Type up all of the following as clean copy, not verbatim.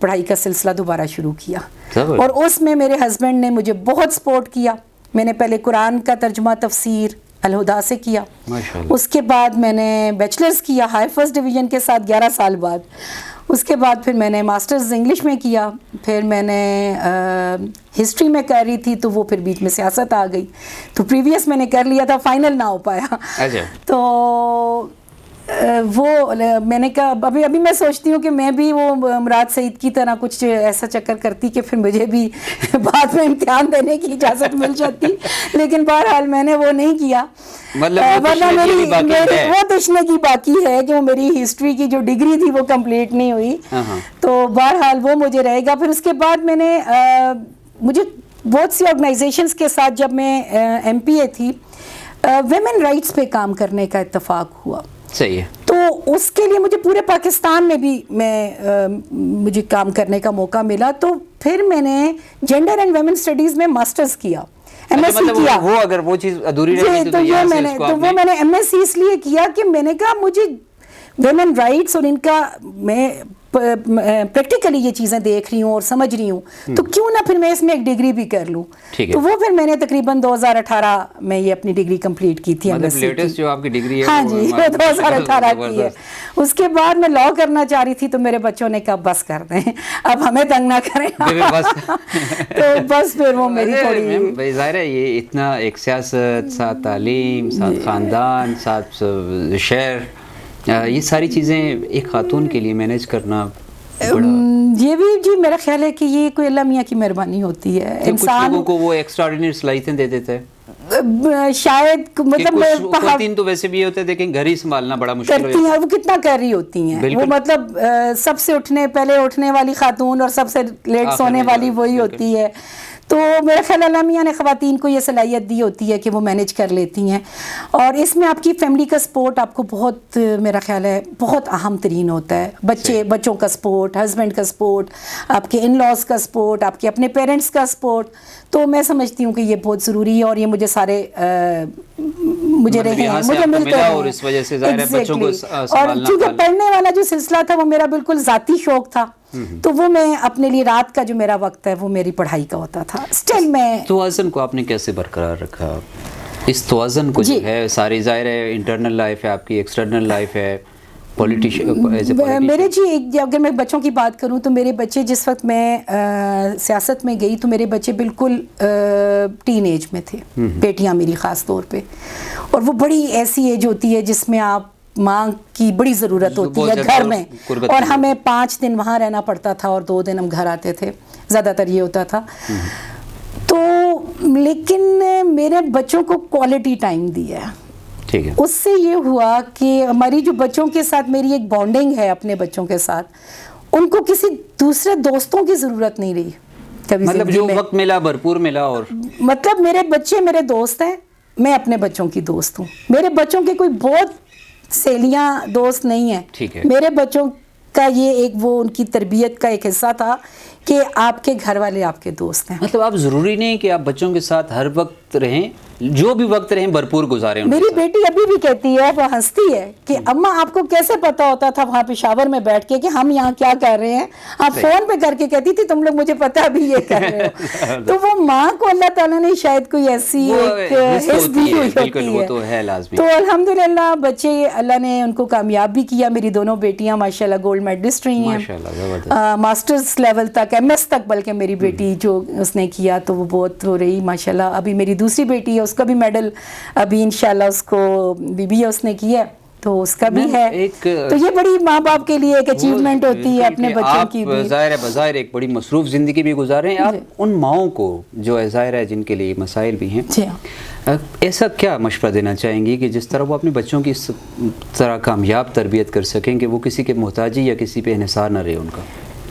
پڑھائی کا سلسلہ دوبارہ شروع کیا, زبردست. اور اس میں میرے ہسبینڈ نے مجھے بہت سپورٹ کیا. میں نے پہلے قرآن کا ترجمہ تفسیر الہدا سے کیا, اس کے بعد میں نے بیچلرز کیا ہائی فرسٹ ڈویژن کے ساتھ 11 سال بعد. اس کے بعد پھر میں نے ماسٹرز انگلش میں کیا, پھر میں نے ہسٹری میں کر رہی تھی تو وہ پھر بیچ میں سیاست آ گئی, تو پریویس میں نے کر لیا تھا, فائنل نہ ہو پایا. تو وہ میں نے کہا ابھی میں سوچتی ہوں کہ میں بھی وہ مراد سعید کی طرح کچھ ایسا چکر کرتی کہ پھر مجھے بھی بعد میں امتحان دینے کی اجازت مل جاتی, لیکن بہرحال میں نے وہ نہیں کیا. ورنہ میری وہ تشنگی باقی ہے کہ وہ میری ہسٹری کی جو ڈگری تھی وہ کمپلیٹ نہیں ہوئی, تو بہرحال وہ مجھے رہے گا. پھر اس کے بعد میں نے مجھے بہت سی آرگنائزیشنز کے ساتھ جب میں ایم پی اے تھی ویمن رائٹس پہ کام کرنے کا اتفاق ہوا. صحیح ہے. تو اس کے لیے مجھے پورے پاکستان میں بھی مجھے کام کرنے کا موقع ملا, تو پھر میں نے جینڈر اینڈ ویمن اسٹڈیز میں ماسٹرز کیا, ایم ایس سی کیا. وہ اگر وہ چیز ادھوری رہی تو وہ میں نے ایم ایس سی اس لیے کیا کہ میں نے کہا مجھے ویمن رائٹس اور ان کا میں پریکٹیکلی یہ چیزیں دیکھ رہی ہوں اور سمجھ رہی ہوں, تو کیوں نہ پھر میں اس میں ایک ڈگری بھی کر لوں. تو وہ پھر میں نے تقریباً 2018 میں یہ اپنی ڈگری کمپلیٹ کی تھی. لیٹسٹ جو آپ کی ڈگری ہے, ہاں جی, 2018 کی ہے. اس کے بعد میں لا کرنا چاہ رہی تھی تو میرے بچوں نے کہا بس کر دیں, اب ہمیں تنگ نہ کریں. تو بس پھر وہ میری تھوڑی ظاہر ہے یہ اتنا ایک سیاست, ساتھ تعلیم, ساتھ خاندان, ساتھ شہر, یہ ساری چیزیں ایک خاتون کے لیے مینیج کرنا یہ بھی جی میرا خیال ہے کہ یہ کوئی اللہ میاں کی مہربانی ہوتی ہے. انسان لوگوں کو وہ ایکسٹراڈینری صلاحیتیں دے دیتے ہیں شاید, مطلب خواتین تو ویسے بھی یہ ہوتے ہیں کہ گھر ہی سنبھالنا بڑا مشکل کرتی ہیں, وہ کتنا کر رہی ہوتی ہیں, وہ مطلب سب سے پہلے اٹھنے والی خاتون اور سب سے لیٹ سونے والی وہی ہوتی ہے. تو میرا خیال اللہ میاں نے خواتین کو یہ صلاحیت دی ہوتی ہے کہ وہ مینیج کر لیتی ہیں, اور اس میں آپ کی فیملی کا سپورٹ آپ کو بہت, میرا خیال ہے بہت اہم ترین ہوتا ہے. بچوں کا سپورٹ, ہسبینڈ کا سپورٹ, آپ کے ان لاز کا سپورٹ, آپ کے اپنے پیرنٹس کا سپورٹ, تو میں سمجھتی ہوں کہ یہ بہت ضروری ہے, اور یہ مجھے سارے مجھے رہے ہیں, مجھے ملتے ہیں, اور اس وجہ سے ظاہر ہے بچوں کو اور چونکہ پڑھنے والا جو سلسلہ تھا وہ میرا بالکل ذاتی شوق تھا, تو وہ میں اپنے لیے رات کا جو میرا وقت ہے وہ میری پڑھائی کا ہوتا تھا. اسٹل میں توازن کو آپ نے کیسے برقرار رکھا؟ اس توازن کو جو ہے ساری ظاہر ہے انٹرنل لائف ہے آپ کی, ایکسٹرنل لائف ہے, میرے جی اگر میں بچوں کی بات کروں تو میرے بچے جس وقت میں سیاست میں گئی تو میرے بچے بالکل ٹین ایج میں تھے, بیٹیاں میری خاص طور پہ, اور وہ بڑی ایسی ایج ہوتی ہے جس میں آپ ماں کی بڑی ضرورت ہوتی ہے گھر میں, اور ہمیں 5 دن وہاں رہنا پڑتا تھا اور 2 دن ہم گھر آتے تھے, زیادہ تر یہ ہوتا تھا. تو لیکن میرے بچوں کو کوالٹی ٹائم دیا, اس سے یہ ہوا کہ ہماری جو بچوں کے ساتھ میری ایک بانڈنگ ہے اپنے بچوں کے ساتھ, ان کو کسی دوسرے دوستوں کی ضرورت نہیں رہی کبھی, مطلب جو وقت ملا بھرپور ملا, اور مطلب میرے بچے میرے دوست ہیں, میں اپنے بچوں کی دوست ہوں. میرے بچوں کے کوئی بہت سہیلیاں دوست نہیں ہیں, میرے بچوں کا یہ ایک وہ ان کی تربیت کا ایک حصہ تھا کہ آپ کے گھر والے آپ کے دوست ہیں. مطلب آپ ضروری نہیں کہ آپ بچوں کے ساتھ ہر وقت رہیں, جو بھی وقت رہیں بھرپور گزاریں. میری بیٹی ابھی بھی کہتی ہے, وہ ہنستی ہے کہ اماں آپ کو کیسے پتا ہوتا تھا وہاں پشاور میں بیٹھ کے کہ ہم یہاں کیا کر رہے ہیں, آپ فون پہ کر کے کہتی تھی تم لوگ مجھے پتا بھی یہ کر رہے ہو. تو وہ ماں کو اللہ تعالیٰ نے شاید کوئی ایسی حص دی ہوئی ہوتی ہے. تو الحمدللہ بچے اللہ نے ان کو کامیاب بھی کیا. میری دونوں بیٹیاں ماشاءاللہ گولڈ میڈلسٹ رہی ہیں, ماسٹرز لیول تک, ایم ایس تک, بلکہ میری بیٹی جو اس نے کیا تو وہ بہت ہو رہی ماشاءاللہ. ابھی میری دوسری بیٹی ہے, اس کا بھی میڈل ابھی انشاءاللہ اس کو BBA اس نے کیا, تو اس کا بھی ہے. تو یہ بڑی ماں باپ کے لیے ایک اچیومنٹ ہوتی ہے اپنے بچوں کی بھی. ظاہر ہے بظاہر ایک بڑی مصروف زندگی بھی گزارے ہیں آپ, ان ماؤں کو جو ظاہر ہے جن کے لیے مسائل بھی ہیں, ایسا کیا مشورہ دینا چاہیں گی کہ جس طرح وہ اپنے بچوں کی اس طرح کامیاب تربیت کر سکیں کہ وہ کسی کے محتاجی یا کسی پہ انحصار نہ رہے ان کا؟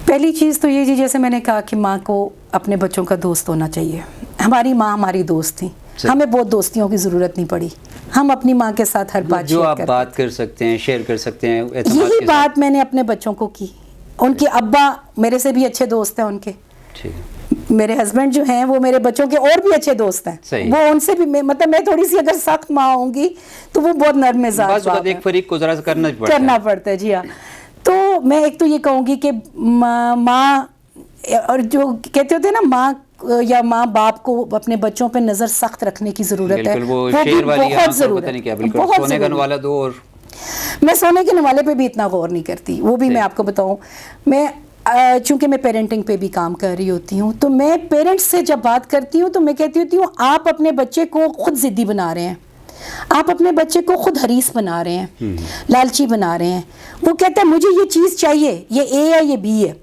پہلی چیز تو یہ جی جیسے میں نے کہا کہ ماں کو اپنے بچوں کا دوست ہونا چاہیے. ہماری ماں ہماری دوست تھی, ہمیں بہت دوستیوں کی ضرورت نہیں پڑی, ہم اپنی ماں کے ساتھ ہر بات جو آپ بات کر سکتے ہیں شیئر کر سکتے ہیں. یہی بات میں نے اپنے بچوں کو کی. ان کے ابا میرے سے بھی اچھے دوست ہیں, ان کے میرے ہسبینڈ جو ہیں وہ میرے بچوں کے اور بھی اچھے دوست ہیں, وہ ان سے بھی مطلب میں تھوڑی سی اگر سخت ماں ہوں گی تو وہ بہت نرم مزاج ایک فریق کو ذرا کرنا پڑتا ہے. جی ہاں. تو میں ایک تو یہ کہوں گی کہ ماں اور جو کہتے ہوتے ہیں نا ماں یا ماں باپ کو اپنے بچوں پہ نظر سخت رکھنے کی ضرورت ہے. وہ شیر والی بہت ضرورت ہے. سونے کا نوالا دو. اور میں سونے کے نوالے پہ بھی اتنا غور نہیں کرتی, وہ بھی میں آپ کو بتاؤں. میں چونکہ میں پیرنٹنگ پہ بھی کام کر رہی ہوتی ہوں, تو میں پیرنٹس سے جب بات کرتی ہوں تو میں کہتی ہوتی ہوں آپ اپنے بچے کو خود ضدی بنا رہے ہیں, آپ اپنے بچے کو خود حریص بنا رہے ہیں, لالچی بنا رہے ہیں. وہ کہتا ہے مجھے یہ چیز چاہیے, یہ اے ہے یہ بی ہے,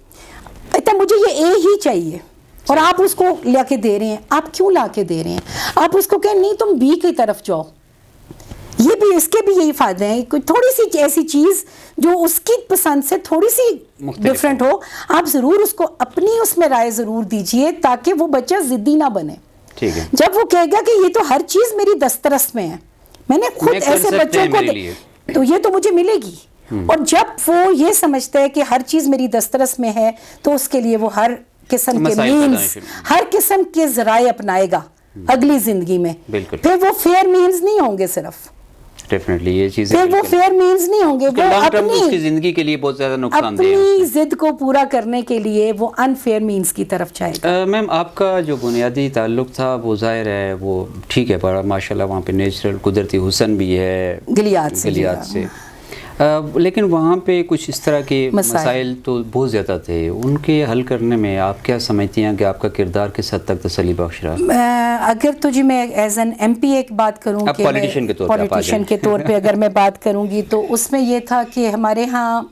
کہتا ہے مجھے یہ اے ہی چاہیے, اور آپ اس کو لا کے دے رہے ہیں. آپ کیوں لا کے دے رہے ہیں؟ آپ اس کو کہیں نہیں تم بی کی طرف جاؤ. یہ بھی اس کے بھی یہی فائدے ہیں, کوئی تھوڑی سی ایسی چیز جو اس کی پسند سے تھوڑی سی ڈفرینٹ ہو, آپ ضرور اس کو اپنی اس میں رائے ضرور دیجئے تاکہ وہ بچہ ضدی نہ بنے. جب وہ کہے گا کہ یہ تو ہر چیز میری دسترس میں ہے, میں نے خود ایسے بچوں کو تو یہ تو مجھے ملے گی. اور جب وہ یہ سمجھتا ہے کہ ہر چیز میری دسترس میں ہے تو اس کے لیے وہ ہر قسم کے مینز, ہر قسم کے ذرائع اپنائے گا اگلی زندگی میں. پھر وہ فیئر مینز نہیں ہوں گے, صرف ڈیفینیٹلی یہ چیزیں پھر وہ فیئر مینز نہیں ہوں گے, وہ اپنی زندگی کے لیے بہت زیادہ نقصان دہ اپنی ضد کو پورا کرنے کے لیے وہ انفیئر مینز کی طرف جائے گا. میم آپ کا جو بنیادی تعلق تھا وہ ظاہر ہے وہ ٹھیک ہے, پر ماشاء اللہ وہاں پہ نیچرل قدرتی حسن بھی ہے گلیات سے, لیکن وہاں پہ کچھ اس طرح کے مسائل تو بہت زیادہ تھے. ان کے حل کرنے میں آپ کیا سمجھتی ہیں کہ آپ کا کردار کس حد تک تسلی بخش رہا؟ اگر تو جی میں ایز این ایم پی ایک بات کروں کہ پولیٹیشین کے طور پہ اگر میں بات کروں گی تو اس میں یہ تھا کہ ہمارے ہاں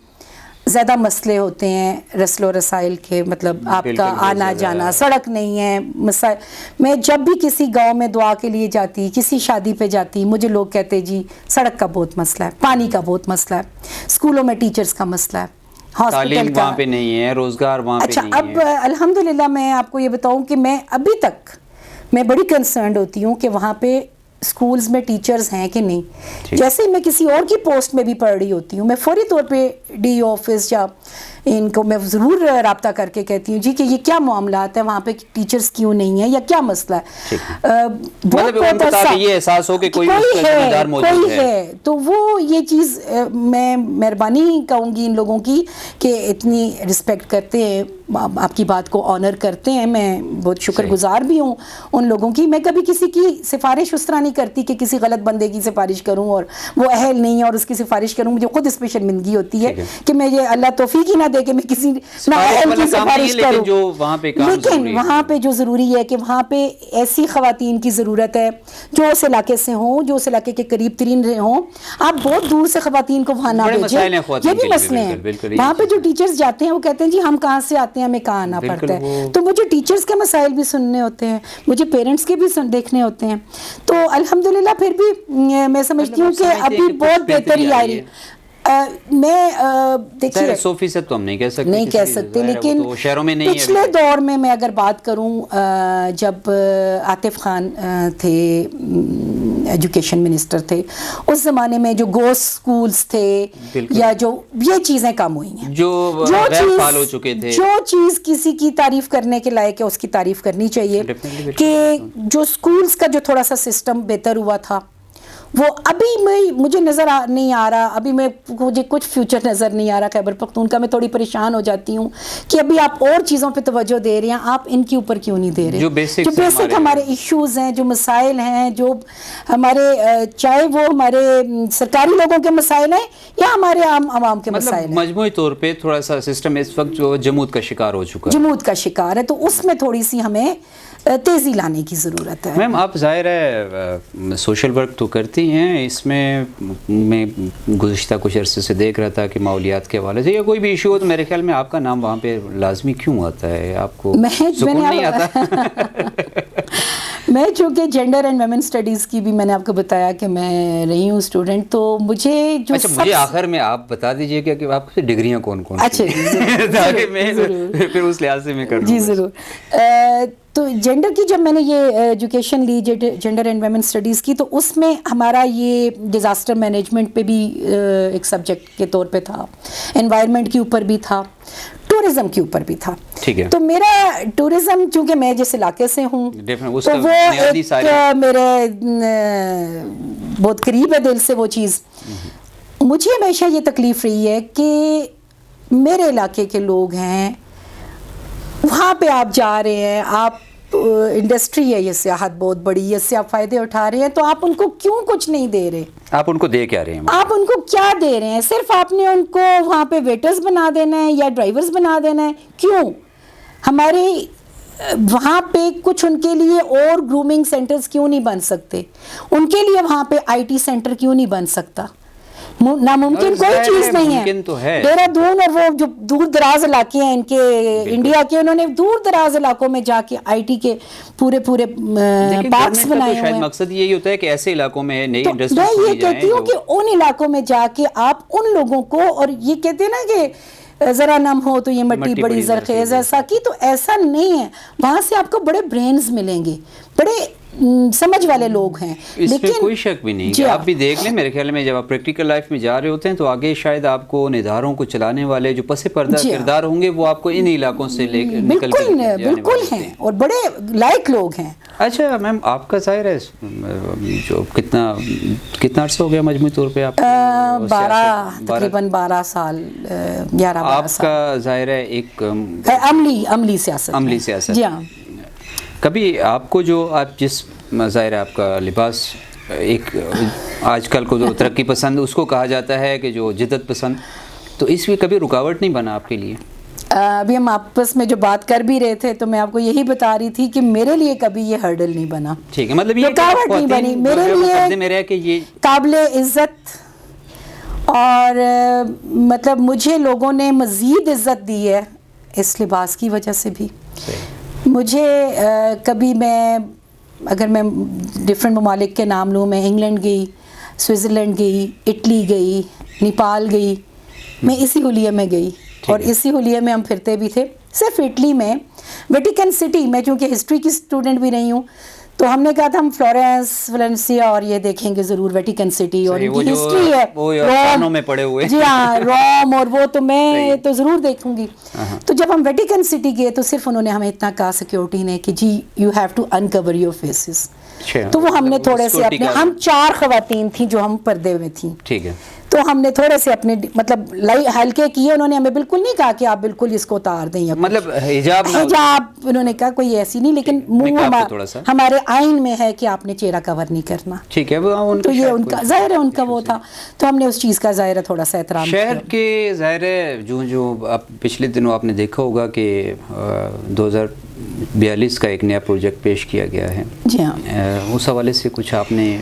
زیادہ مسئلے ہوتے ہیں رسل و رسائل کے, مطلب آپ کا آنا جانا, سڑک نہیں ہے مسائل. میں جب بھی کسی گاؤں میں دعا کے لیے جاتی, کسی شادی پہ جاتی, مجھے لوگ کہتے جی سڑک کا بہت مسئلہ ہے, پانی کا بہت مسئلہ ہے, اسکولوں میں ٹیچرز کا مسئلہ ہے, ہاسپٹل وہاں پہ نہیں ہے, روزگار وہاں پہ نہیں ہے. اب الحمدللہ میں آپ کو یہ بتاؤں کہ میں ابھی تک میں بڑی کنسرنڈ ہوتی ہوں کہ وہاں پہ اسکولز میں ٹیچرز ہیں کہ نہیں. جیسے میں کسی اور کی پوسٹ میں بھی پڑھ رہی ہوتی ہوں, میں فوری طور پہ ڈی آفس یا ان کو میں ضرور رابطہ کر کے کہتی ہوں جی کہ یہ کیا معاملات ہیں, وہاں پہ ٹیچرز کیوں نہیں ہیں یا کیا مسئلہ ہے. یہ احساس ہو کہ کوئی ہے, تو وہ یہ چیز میں مہربانی کہوں گی ان لوگوں کی کہ اتنی رسپیکٹ کرتے ہیں, آپ کی بات کو آنر کرتے ہیں. میں بہت شکر گزار بھی ہوں ان لوگوں کی. میں کبھی کسی کی سفارش اس طرح نہیں کرتی کہ کسی غلط بندے کی سفارش کروں اور وہ اہل نہیں ہے اور اس کی سفارش کروں. مجھے خود اس پہ شرمندگی ہوتی ہے کہ میں یہ اللہ توفیق ہی نہ دے کہ میں کسی نااہل کی سفارش کروں. لیکن وہاں پہ جو ضروری ہے کہ وہاں پہ ایسی خواتین کی ضرورت ہے جو اس علاقے سے ہوں, جو اس علاقے کے قریب ترین ہوں. آپ بہت دور سے خواتین کو وہاں نہ بھیجیں, یہ بھی مسئلے ہیں. وہاں پہ جو ٹیچرز جاتے ہیں وہ کہتے ہیں جی ہم کہاں سے آتے ہیں, ہمیں کہاں آنا پڑتا ہے. تو مجھے ٹیچرز کے مسائل بھی سننے ہوتے ہیں, مجھے پیرنٹس کے بھی دیکھنے ہوتے ہیں. تو الحمدللہ پھر بھی میں سمجھتی ہوں کہ ابھی بہت بہتری آ رہی ہے. میں دیکھیے 100% تو ہم نہیں کہہ سکتے, لیکن پچھلے دور میں میں اگر بات کروں, جب عاطف خان تھے ایجوکیشن منسٹر تھے, اس زمانے میں جو گوس سکولز تھے یا جو یہ چیزیں کم ہوئی ہیں, جو چیز کسی کی تعریف کرنے کے لائق ہے اس کی تعریف کرنی چاہیے. کہ جو سکولز کا جو تھوڑا سا سسٹم بہتر ہوا تھا وہ ابھی مجھے نظر نہیں آ رہا, ابھی مجھے کچھ فیوچر نظر نہیں آ رہا خیبر پختونخوا میں. تھوڑی پریشان ہو جاتی ہوں کہ ابھی آپ اور چیزوں پہ توجہ دے رہے ہیں, آپ ان کے اوپر کیوں نہیں دے رہے جو بیسک ہمارے ایشوز ہیں, جو مسائل ہیں, جو ہمارے چاہے وہ ہمارے سرکاری لوگوں کے مسائل ہیں یا ہمارے عام عوام کے مسائل ہیں. مجموعی طور پہ تھوڑا سا سسٹم اس وقت جو جمود کا شکار ہو چکا ہے, جمود کا شکار ہے, تو اس میں تھوڑی سی ہمیں تیزی لانے کی ضرورت ہے. میم آپ ظاہر ہے سوشل ورک تو کرتی ہیں, اس میں گزشتہ کچھ عرصے سے دیکھ رہا تھا کہ ماحولیات کے حوالے سے یا کوئی بھی ایشو ہو تو میرے خیال میں آپ کا نام وہاں پہ لازمی کیوں آتا ہے, آپ کو سکون نہیں آتا؟ میں چونکہ جینڈر اینڈ ویمن اسٹڈیز کی بھی میں نے آپ کو بتایا کہ میں رہی ہوں اسٹوڈنٹ, تو مجھے جو مجھے آخر میں آپ بتا دیجئے کہ آپ کی ڈگریاں کون کون سی ہیں تاکہ میں پھر اس لحاظ سے میں کروں. جی ضرور. تو جینڈر کی جب میں نے یہ ایجوکیشن لی جینڈر اینڈ ویمن اسٹڈیز کی, تو اس میں ہمارا یہ ڈیزاسٹر مینجمنٹ پہ بھی ایک سبجیکٹ کے طور پہ تھا, انوائرمنٹ کے اوپر بھی تھا, ٹورزم کے اوپر بھی تھا. تو میرا ٹورزم چونکہ میں جس علاقے سے ہوں تو وہ ایک میرے بہت قریب ہے دل سے وہ چیز. مجھے ہمیشہ یہ تکلیف رہی ہے کہ میرے علاقے کے لوگ ہیں, وہاں پہ آپ جا رہے ہیں, آپ انڈسٹری ہے یہ سیاحت بہت بڑی, اس سے آپ فائدے اٹھا رہے ہیں, تو آپ ان کو کیوں کچھ نہیں دے رہے؟ آپ ان کو دے کیا رہے ہیں؟ آپ ان کو کیا دے رہے ہیں؟ صرف آپ نے ان کو وہاں پہ ویٹرز بنا دینا ہے یا ڈرائیورز بنا دینا ہے؟ کیوں؟ ہمارے وہاں پہ کچھ ان کے لیے اور گرومنگ سینٹرز کیوں نہیں بن سکتے؟ ان کے لیے وہاں پہ آئی ٹی سینٹر کیوں نہیں بن سکتا؟ ناممکن کوئی چیز نہیں ہے. دہرادون اور وہ جو دور دراز علاقے ہیں ان کے انڈیا کے, انہوں نے دور دراز علاقوں میں جا کے آئی ٹی کے پورے پارکس بنائے ہوئے ہیں. مقصد یہی ہوتا ہے کہ ایسے علاقوں میں نئی انڈسٹری میں یہ کہتی ہوں کہ ان علاقوں میں جا کے آپ ان لوگوں کو, اور یہ کہتے ہیں نا کہ ذرا نم ہو تو یہ مٹی بڑی زرخیز, ایسا کی تو ایسا نہیں ہے. وہاں سے آپ کو بڑے برینز ملیں گے, بڑے سمجھ والے لوگ ہیں. اس میں کوئی شک بھی نہیں. آپ بھی دیکھ لیں, میرے خیال میں جب آپ پریکٹیکل لائف میں جا رہے ہوتے ہیں تو آگے شاید آپ کو ان اداروں کو چلانے والے جو پس پردہ کردار ہوں گے وہ آپ کو ان علاقوں سے لے کر نکل کے بالکل ہیں اور بڑے لائق لوگ ہیں. اچھا میم, آپ کا ظاہر ہے جو کتنا عرصہ ہو گیا مجموعی طور پہ؟ آپ 12 سال 11-12 آپ کا ظاہر ہے ایک عملی سیاست. جی ہاں. کبھی آپ کو جو آپ جس ظاہر ہے آپ کا لباس ایک آج کل کو جو ترقی پسند اس کو کہا جاتا ہے کہ جو جدت پسند, تو اس میں کبھی رکاوٹ نہیں بنا آپ کے لیے؟ ابھی ہم آپس میں جو بات کر بھی رہے تھے تو میں آپ کو یہی بتا رہی تھی کہ میرے لیے کبھی یہ ہرڈل نہیں بنا. ٹھیک ہے, مطلب یہ رکاوٹ نہیں بنی میرے لیے, کہ یہ قابل عزت, اور مطلب مجھے لوگوں نے مزید عزت دی ہے اس لباس کی وجہ سے بھی. مجھے کبھی میں اگر میں ڈفرینٹ ممالک کے نام لوں, میں انگلینڈ گئی, سوئٹزرلینڈ گئی, اٹلی گئی, نیپال گئی, میں اسی حلیے میں گئی اور اسی حلیے میں ہم پھرتے بھی تھے. صرف اٹلی میں ویٹیکن سٹی, میں چونکہ ہسٹری کی اسٹوڈنٹ بھی رہی ہوں تو ہم نے کہا تھا ہم فلورنس, ویلنسیا اور یہ دیکھیں گے ضرور ویٹیکن سٹی, اور ان کی ہسٹری ہے روم میں پڑے ہوئے. جی ہاں, روم اور وہ تو میں تو ضرور دیکھوں گی. تو جب ہم ویٹیکن سٹی گئے تو صرف انہوں نے ہمیں اتنا کہا سیکیورٹی نے کہ جی you have to uncover your faces. تو وہ ہم نے تھوڑے سے اپنے, ہم 4 خواتین تھیں جو ہم پردے میں تھیں, ٹھیک ہے, تو ہم نے تھوڑے سے اپنے مطلب ہلکے کیے. انہوں نے ہمیں بالکل نہیں کہا کہ آپ بالکل اس کو اتار دیں, یا مطلب حجاب انہوں نے کہا کوئی ایسی نہیں, لیکن منہ ہمارے آئین میں ہے کہ آپ نے چہرہ کور نہیں کرنا. ٹھیک ہے, تو یہ ان کا ظاہر ہے, ان کا وہ تھا, تو ہم نے اس چیز کا ظاہر ہے تھوڑا سا احترام. شہر کے ظاہر ہے جو آپ پچھلے دنوں آپ نے دیکھا ہوگا کہ 2042 کا ایک نیا پروجیکٹ پیش کیا گیا ہے. جی ہاں, اس حوالے سے کچھ آپ نے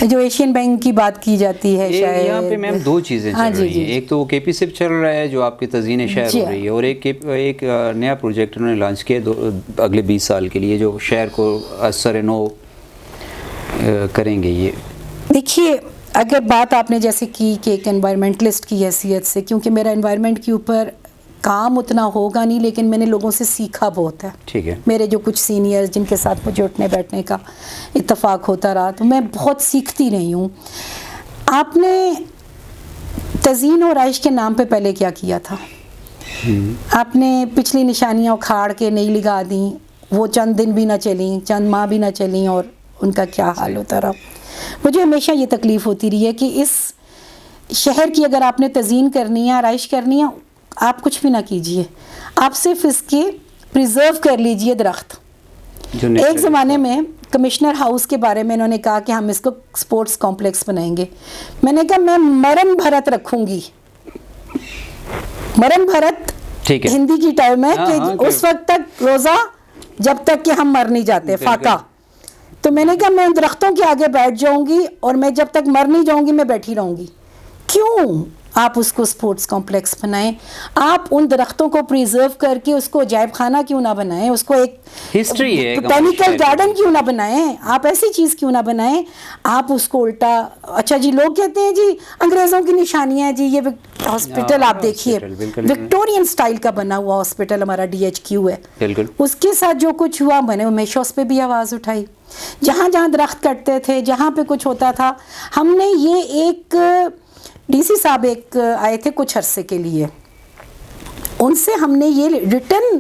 جو ایشین بینک کی بات کی جاتی ہے, شاید یہاں پہ میم 2 چیزیں چل رہی ہیں. ایک تو وہ کے پی سپ چل رہا ہے جو آپ کی تزئین شہر ہو رہی ہے, اور ایک نیا پروجیکٹ انہوں نے لانچ کیا اگلے 20 سال کے لیے جو شہر کو اثر نو کریں گے. یہ دیکھیے, اگر بات آپ نے جیسے کی کہ ایک انوائرمنٹلسٹ کی حیثیت سے, کیونکہ میرا انوائرمنٹ کے اوپر کام اتنا ہوگا نہیں, لیکن میں نے لوگوں سے سیکھا بہت ہے. ٹھیک ہے, میرے جو کچھ سینئرز جن کے ساتھ مجھے اٹھنے بیٹھنے کا اتفاق ہوتا رہا, تو میں بہت سیکھتی رہی ہوں. آپ نے تزئین و آرائش کے نام پہ پہلے کیا کیا تھا؟ آپ نے پچھلی نشانیاں اکھاڑ کے نئی لگا دیں, وہ چند دن بھی نہ چلیں, چند ماہ بھی نہ چلیں, اور ان کا کیا حال ہوتا رہا. مجھے ہمیشہ یہ تکلیف ہوتی رہی ہے کہ اس شہر کی اگر آپ نے تزئین کرنی ہے, آرائش کرنی ہے, آپ کچھ بھی نہ کیجئے, آپ صرف اس کے پریزرو کر لیجئے درخت. ایک زمانے میں کمشنر ہاؤس کے بارے میں انہوں نے کہا کہ ہم اس کو سپورٹس کمپلیکس بنائیں گے. میں نے کہا میں مرن بھرت رکھوں گی. مرن بھرت ہندی کی ٹرم ہے کہ اس وقت تک روزہ جب تک کہ ہم مر نہیں جاتے, فاقہ. تو میں نے کہا میں ان درختوں کے آگے بیٹھ جاؤں گی, اور میں جب تک مر نہیں جاؤں گی میں بیٹھی رہوں گی. کیوں آپ اس کو سپورٹس کمپلیکس بنائیں؟ آپ ان درختوں کو پریزرو کر کے اس کو عجائب خانہ کیوں نہ بنائیں, اس کو ایک ہسٹری ہے, بوٹینیکل گارڈن کیوں نہ بنائیں, آپ ایسی چیز کیوں نہ بنائیں. آپ اس کو الٹا, اچھا جی لوگ کہتے ہیں جی انگریزوں کی نشانیاں, جی یہ ہاسپٹل آپ دیکھیے وکٹورین سٹائل کا بنا ہوا ہاسپٹل ہمارا DHQ ہے, اس کے ساتھ جو کچھ ہوا میں نے ہمیشہ اس پہ بھی آواز اٹھائی. جہاں جہاں درخت کٹتے تھے, جہاں پہ کچھ ہوتا تھا, ہم نے یہ ایک ڈی سی صاحب ایک آئے تھے کچھ عرصے کے لیے, ان سے ہم نے یہ ریٹن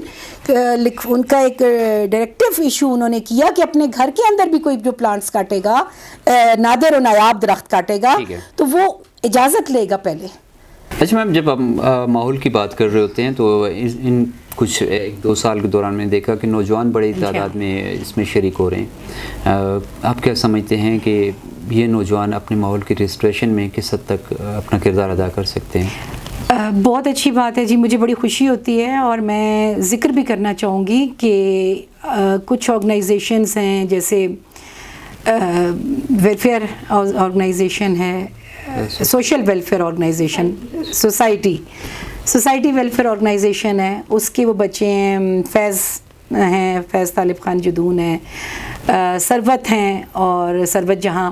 ان کا ایک ڈائریکٹیو ایشو انہوں نے کیا کہ اپنے گھر کے اندر بھی کوئی جو پلانٹس کاٹے گا, نادر و نایاب درخت کاٹے گا, تو وہ اجازت لے گا پہلے. اچھا میم، جب ہم ماحول کی بات کر رہے ہوتے ہیں تو ان کچھ 1-2 سال کے دوران میں نے دیکھا کہ نوجوان بڑی تعداد میں اس میں شریک ہو رہے ہیں. آپ کیا سمجھتے ہیں کہ یہ نوجوان اپنے ماحول کی ریسٹوریشن میں کس حد تک اپنا کردار ادا کر سکتے ہیں؟ بہت اچھی بات ہے جی، مجھے بڑی خوشی ہوتی ہے، اور میں ذکر بھی کرنا چاہوں گی کہ کچھ آرگنائزیشنز ہیں، جیسے ویلفیئر آرگنائزیشن ہے، social welfare organisation, society welfare organisation ہے، اس کے وہ بچے ہیں، فیض طالب خان جدون ہیں، ثروت ہیں، اور ثروت جہاں،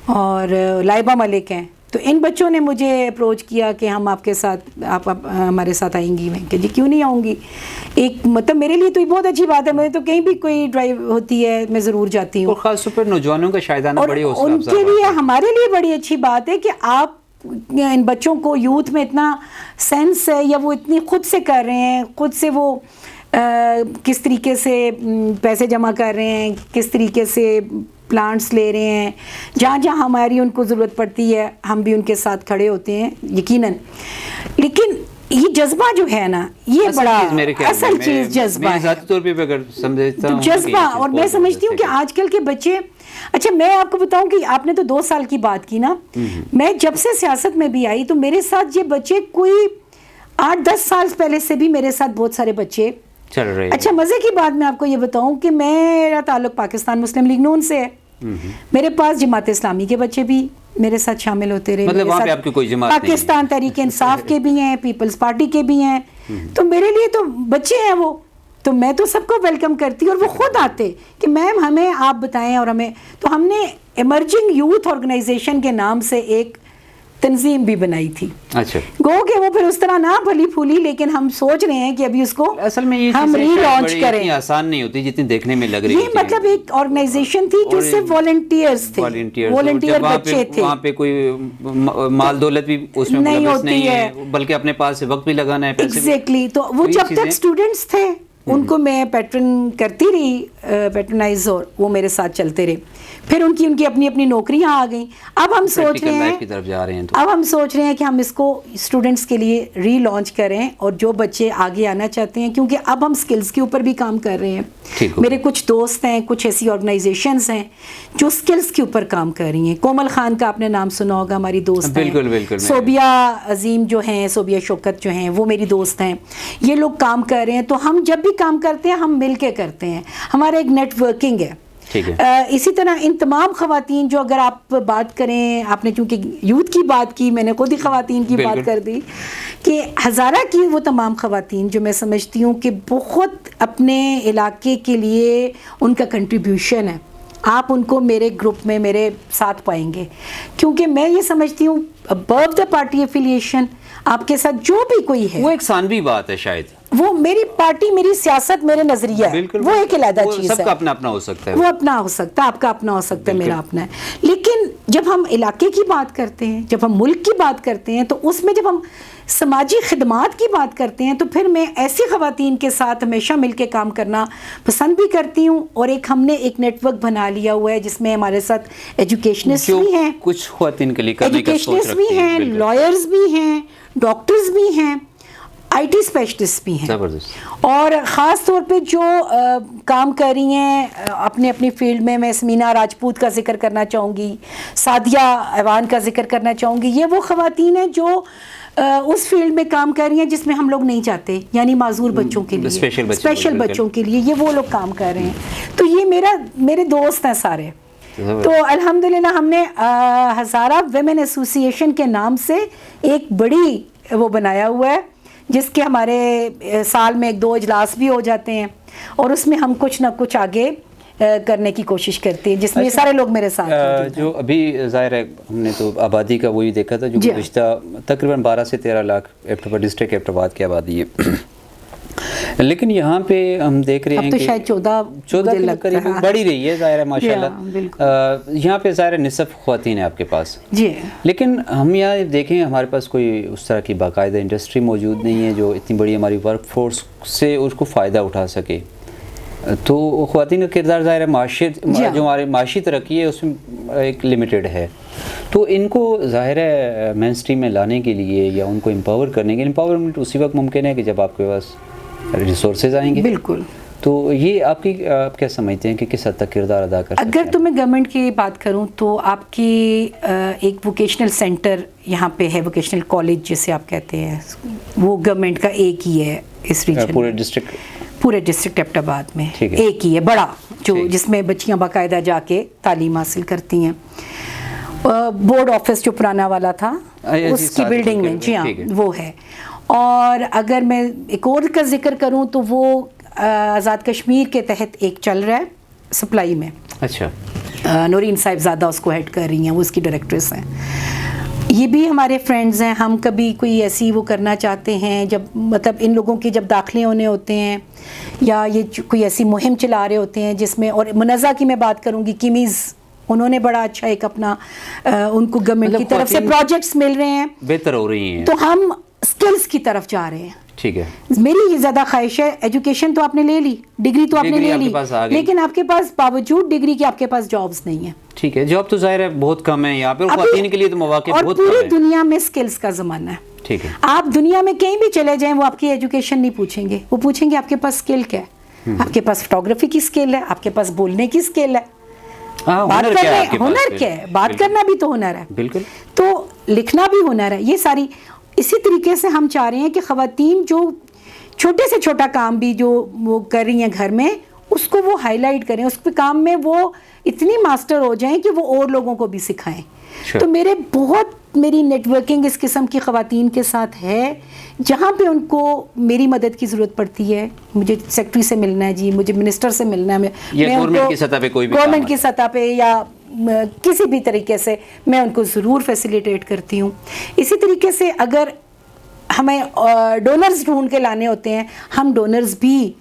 اور لائبہ ملک ہیں. تو ان بچوں نے مجھے اپروچ کیا کہ ہم آپ کے ساتھ، آپ ہمارے ساتھ آئیں گی. میں کہ جی کیوں نہیں آؤں گی. ایک مطلب میرے لیے تو یہ بہت اچھی بات ہے، میں تو کہیں بھی کوئی ڈرائیو ہوتی ہے میں ضرور جاتی ہوں. اور خاص طور پر نوجوانوں کا شاہدانہ بڑی حوصلہ ان کے لیے، ہمارے لیے بڑی اچھی بات ہے کہ آپ ان بچوں کو یوتھ میں اتنا سینس ہے، یا وہ اتنی خود سے کر رہے ہیں، خود سے وہ کس طریقے سے پیسے جمع کر رہے ہیں، کس طریقے سے پلانٹس لے رہے ہیں، جہاں جہاں ہماری ان کو ضرورت پڑتی ہے ہم بھی ان کے ساتھ کھڑے ہوتے ہیں یقیناً. لیکن یہ جذبہ جو ہے نا، یہ بڑا اصل چیز جذبہ ہے، ذاتی طور پہ اگر سمجھتا ہوں جذبہ. اور میں سمجھتی ہوں کہ آج کل کے بچے، اچھا میں آپ کو بتاؤں کہ آپ نے تو 2 سال کی بات کی نا، میں جب سے سیاست میں بھی آئی تو میرے ساتھ یہ بچے کوئی 8-10 سال پہلے سے بھی میرے ساتھ بہت سارے بچے چل رہے ہیں. اچھا مزے کی بات میں آپ کو یہ بتاؤں کہ میرا تعلق پاکستان مسلم لیگ نون سے ہے. میرے پاس جماعت اسلامی کے بچے بھی میرے ساتھ شامل ہوتے رہے، مطلب وہاں پہ آپ کی کوئی جماعت نہیں ہے؟ پاکستان تحریک انصاف کے بھی ہیں، پیپلز پارٹی کے بھی ہیں. تو میرے لیے تو بچے ہیں وہ، تو میں تو سب کو ویلکم کرتی، اور وہ خود آتے کہ میم ہمیں آپ بتائیں. اور ہمیں تو ہم نے ایمرجنگ یوتھ آرگنائزیشن کے نام سے ایک تنظیم بھی بنائی تھی. اچھا، گو کہ وہ پھر اس طرح نہ پھلی پھولی، لیکن ہم سوچ رہے ہیں کہ ابھی اس کو اصل میں یہ ہم ری لانچ کریں. اتنی آسان نہیں ہوتی جتنی دیکھنے میں لگ رہی ہے. یہ مطلب ایک آرگنائزیشن تھی جو صرف والنٹیئرز تھے، والنٹیئر بچے تھے. وہاں پہ کوئی مال دولت بھی اس میں نہیں ملوث ہوتی نہیں ہے، ہے، بلکہ اپنے پاس سے وقت بھی لگانا ہے، پیسے بھی. ایگزیکٹلی. تو وہ جب تک اسٹوڈنٹس تھے ان کو میں پیٹرن کرتی رہی، پیٹرنائز، اور وہ میرے ساتھ چلتے رہے. پھر ان کی اپنی اپنی نوکریاں آ گئیں. اب ہم سوچ رہے ہیں کہ ہم اس کو اسٹوڈنٹس کے لیے ری لانچ کریں، اور جو بچے آگے آنا چاہتے ہیں، کیونکہ اب ہم سکلز کے اوپر بھی کام کر رہے ہیں. میرے کچھ دوست ہیں، کچھ ایسی آرگنائزیشنز ہیں جو سکلز کے اوپر کام کر رہی ہیں. کومل خان کا آپ نے نام سنا ہوگا، ہماری دوست ہیں. صوبیہ عظیم جو ہیں، صوبیہ شوکت جو ہیں، وہ میری دوست ہیں. یہ لوگ کام کر رہے ہیں. تو ہم جب بھی کام کرتے ہیں ہم مل کے کرتے ہیں، ہمارا ایک نیٹ ورکنگ ہے. اسی طرح ان تمام خواتین جو، اگر آپ بات کریں، آپ نے چونکہ یوتھ کی بات کی، میں نے خود ہی خواتین کی بات کر دی، کہ ہزارہ کی وہ تمام خواتین جو میں سمجھتی ہوں کہ بہت اپنے علاقے کے لیے ان کا کنٹریبیوشن ہے. آپ ان کو میرے گروپ میں میرے ساتھ پائیں گے، کیونکہ میں یہ سمجھتی ہوں ابو دا پارٹی ایفیلیشن آپ کے ساتھ جو بھی کوئی ہے، وہ ایک ثانوی بات ہے شاید. وہ میری پارٹی، میری سیاست، میرے نظریہ ہے، وہ ایک علیحدہ چیز ہے. سب کا اپنا اپنا ہو سکتا ہے، وہ اپنا ہو سکتا ہے، آپ کا اپنا ہو سکتا ہے، میرا اپنا ہے. لیکن جب ہم علاقے کی بات کرتے ہیں، جب ہم ملک کی بات کرتے ہیں، تو اس میں جب ہم سماجی خدمات کی بات کرتے ہیں، تو پھر میں ایسی خواتین کے ساتھ ہمیشہ مل کے کام کرنا پسند بھی کرتی ہوں. اور ہم نے ایک نیٹ ورک بنا لیا ہوا ہے جس میں ہمارے ساتھ ایجوکیشنسٹ بھی ہیں، کچھ خواتین کے لیے کرنے کا سوچ رکھتی ہیں، بھی ہیں، لائرز بھی ہیں، ڈاکٹرز بھی ہیں، آئی ٹی اسپیشلسٹ بھی ہیں. اور خاص طور پہ جو کام کر رہی ہیں اپنے اپنی فیلڈ میں سمینا راجپوت کا ذکر کرنا چاہوں گی، سعدیہ ایوان کا ذکر کرنا چاہوں گی. یہ وہ خواتین ہیں جو اس فیلڈ میں کام کر رہی ہیں جس میں ہم لوگ نہیں چاہتے، یعنی معذور بچوں کے لیے، اسپیشل بچوں کے لیے. یہ وہ لوگ کام کر رہے ہیں. تو یہ میرے دوست ہیں سارے. تو الحمدللہ ہم نے ہزارہ ویمن ایسوسی ایشن کے نام سے ایک بڑی وہ بنایا ہوا ہے، جس کے ہمارے سال میں 1-2 اجلاس بھی ہو جاتے ہیں، اور اس میں ہم کچھ نہ کچھ آگے کرنے کی کوشش کرتے ہیں، جس میں سارے لوگ میرے ساتھ ہیں. جو ابھی ظاہر ہے ہم نے تو آبادی کا وہی دیکھا تھا جو گزشتہ تقریباً 12 سے 13 لاکھ ڈسٹرکٹ ایبٹ آباد کی آبادی ہے. لیکن یہاں پہ ہم دیکھ رہے ہیں کہ شاید 14 کے قریب بڑھی رہی ہے ظاہر ہے ماشاءاللہ. یہاں پہ ظاہر نصف خواتین ہیں آپ کے پاس جی. لیکن ہم یہاں دیکھیں ہمارے پاس کوئی اس طرح کی باقاعدہ انڈسٹری موجود نہیں ہے جو اتنی بڑی ہماری ورک فورس سے اس کو فائدہ اٹھا سکے. تو خواتین کا کردار ظاہر ہے معاشیت جو ہماری معاشی ترقی ہے اس میں ایک لمیٹڈ ہے، تو ان کو ظاہر ہے مین اسٹریم میں لانے کے لیے یا ان کو امپاور کرنے کے لیے، امپاورمنٹ اسی وقت ممکن ہے کہ جب آپ کے پاس ریسورسز آئیں گے. بالکل. تو یہ آپ کیا سمجھتے ہیں کہ کس حد تک کردار ادا کر سکتے ہیں؟ اگر تو میں گورنمنٹ کی بات کروں تو آپ کی ایک ووکیشنل سینٹر یہاں پہ ہے، ووکیشنل کالج جسے آپ کہتے ہیں، وہ گورنمنٹ کا ایک ہی ہے اس ریجن، پورے ڈسٹرکٹ ایبٹ آباد میں ایک ہی ہے بڑا، جو جس میں بچیاں باقاعدہ جا کے تعلیم حاصل کرتی ہیں. بورڈ آفس جو پرانا والا تھا اس کی بلڈنگ میں، جی ہاں وہ ہے. اور اگر میں ایک اور کا ذکر کروں تو وہ آزاد کشمیر کے تحت ایک چل رہا ہے سپلائی میں. اچھا. نورین صاحبزادہ اس کو ہیڈ کر رہی ہیں، وہ اس کی ڈائریکٹرس ہیں. یہ بھی ہمارے فرینڈز ہیں. ہم کبھی کوئی ایسی وہ کرنا چاہتے ہیں، جب مطلب ان لوگوں کے جب داخلے ہونے ہوتے ہیں یا یہ کوئی ایسی مہم چلا رہے ہوتے ہیں جس میں، اور منزہ کی میں بات کروں گی، کیمیز انہوں نے بڑا اچھا ایک اپنا ان کو گورنمنٹ کی طرف سے پروجیکٹس مل رہے ہیں، بہتر ہو رہی ہیں، تو ہم اسکلز کی طرف جا رہے ہیں. ٹھیک ہے. میری یہ زیادہ خواہش ہے، ایجوکیشن تو آپ نے لے لی، ڈگری تو آپ نے لے لی، لیکن آپ کے پاس باوجود ڈگری کے آپ کے پاس جابس نہیں ہیں. ٹھیک ہے. جاب تو ظاہر ہے بہت کم ہے یہاں پہ، خواتین کے لیے تو مواقع بہت کم ہے. اور پوری دنیا میں اسکلز کا زمانہ ہے. ٹھیک ہے. آپ دنیا میں کہیں بھی چلے جائیں، وہ آپ کی ایجوکیشن نہیں پوچھیں گے، وہ پوچھیں گے آپ کے پاس اسکل کیا ہے. آپ کے پاس فوٹوگرافی کی اسکل ہے، آپ کے پاس بولنے کی اسکل ہے، ہنر کیا ہے، بات کرنا بھی تو ہنر ہے. بالکل. تو لکھنا بھی ہنر ہے. یہ ساری اسی طریقے سے ہم چاہ رہے ہیں کہ خواتین جو چھوٹے سے چھوٹا کام بھی جو وہ کر رہی ہیں گھر میں، اس کو وہ ہائی لائٹ کریں، اس کے کام میں وہ اتنی ماسٹر ہو جائیں کہ وہ اور لوگوں کو بھی سکھائیں. تو میری نیٹ ورکنگ اس قسم کی خواتین کے ساتھ ہے، جہاں پہ ان کو میری مدد کی ضرورت پڑتی ہے. مجھے سیکٹری سے ملنا ہے، جی مجھے منسٹر سے ملنا ہے، گورنمنٹ کی سطح پہ کوئی بھی گورنمنٹ کی سطح پہ یا کسی بھی طریقے سے میں ان کو ضرور فیسیلیٹیٹ کرتی ہوں. اسی طریقے سے اگر ہمیں ڈونرز ڈھونڈ کے لانے ہوتے ہیں، ہم ڈونرز بھی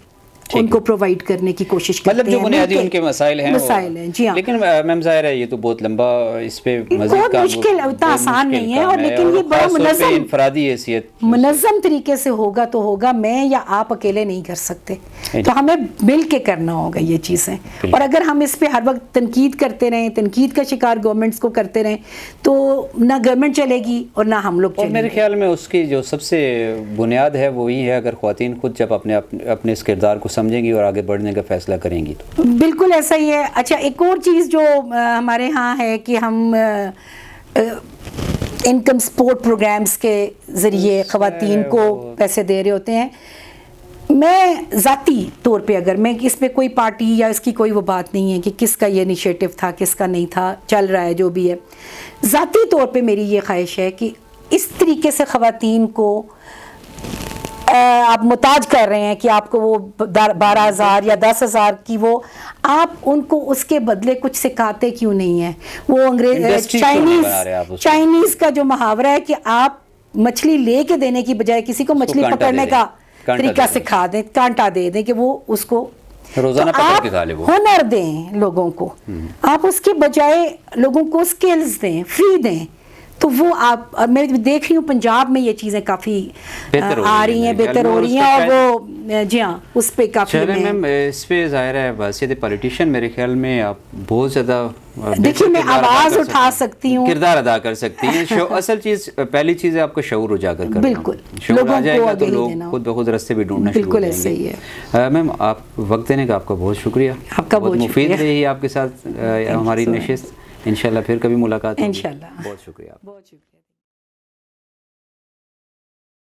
ان کو پرووائڈ کرنے کی کوشش کرتے ہیں. مطلب جو بنیادی ان کے مسائل ہیں جی ہاں. لیکن میم ظاہر ہے یہ تو بہت لمبا، اس پہ بہت مشکل، اتنا آسان نہیں ہے. اور لیکن یہ بڑا منظم، انفرادی حیثیت منظم طریقے سے ہوگا تو ہوگا. میں یا آپ اکیلے نہیں کر سکتے، تو ہمیں مل کے کرنا ہوگا یہ چیزیں. اور اگر ہم اس پہ ہر وقت تنقید کرتے رہیں، تنقید کا شکار گورنمنٹس کو کرتے رہیں، تو نہ گورنمنٹ چلے گی اور نہ ہم لوگ چلیں گے. میرے خیال میں اس کی جو سب سے بنیاد ہے وہی ہے، اگر خواتین خود جب اپنے اس کردار کو سمجھیں گی اور آگے بڑھنے کا فیصلہ کریں گی تو بالکل ایسا ہی ہے. اچھا، ایک اور چیز جو ہمارے ہاں ہے کہ ہم انکم سپورٹ پروگرامز کے ذریعے خواتین کو پیسے دے رہے ہوتے ہیں. میں ذاتی طور پہ، اگر میں اس پہ کوئی پارٹی یا اس کی کوئی وہ بات نہیں ہے کہ کس کا یہ انیشیٹو تھا کس کا نہیں تھا، چل رہا ہے جو بھی ہے، ذاتی طور پہ میری یہ خواہش ہے کہ اس طریقے سے خواتین کو آپ محتاج کر رہے ہیں کہ آپ کو وہ 12,000 یا 10,000 کی، وہ آپ ان کو اس کے بدلے کچھ سکھاتے کیوں نہیں ہیں؟ وہ چائنیز کا جو محاورہ ہے کہ آپ مچھلی لے کے دینے کی بجائے کسی کو مچھلی پکڑنے کا طریقہ سکھا دیں، کانٹا دے دیں کہ وہ اس کو روزانہ پکڑ کے کھا لے. وہ ہنر دیں لوگوں کو، آپ اس کے بجائے لوگوں کو سکلز دیں، فری دیں. تو وہ آپ، میں دیکھ رہی ہوں پنجاب میں یہ چیزیں کافی آ رہی ہیں، بہتر ہو رہی ہیں. اور وہ جی ہاں اس پہ کافی میم اس پہ ظاہر ہے بحیثیت پولیٹیشین میرے خیال میں آپ بہت زیادہ دیکھیے میں آواز اٹھا سکتی ہوں، کردار ادا کر سکتی ہیں. اصل چیز، پہلی چیز ہے آپ کو شعور اجاگر کرنا. بالکل، شعور آ جائے گا تو لوگ خود بخود راستے بھی ڈھونڈنا شروع بالکل ایسا ہی ہے. میم آپ وقت دینے کا آپ کا بہت شکریہ. آپ کا بہت مفید رہی آپ کے ساتھ ہماری نشست. انشاءاللہ پھر کبھی ملاقات ہوگی. انشاءاللہ. بہت شکریہ. بہت شکریہ.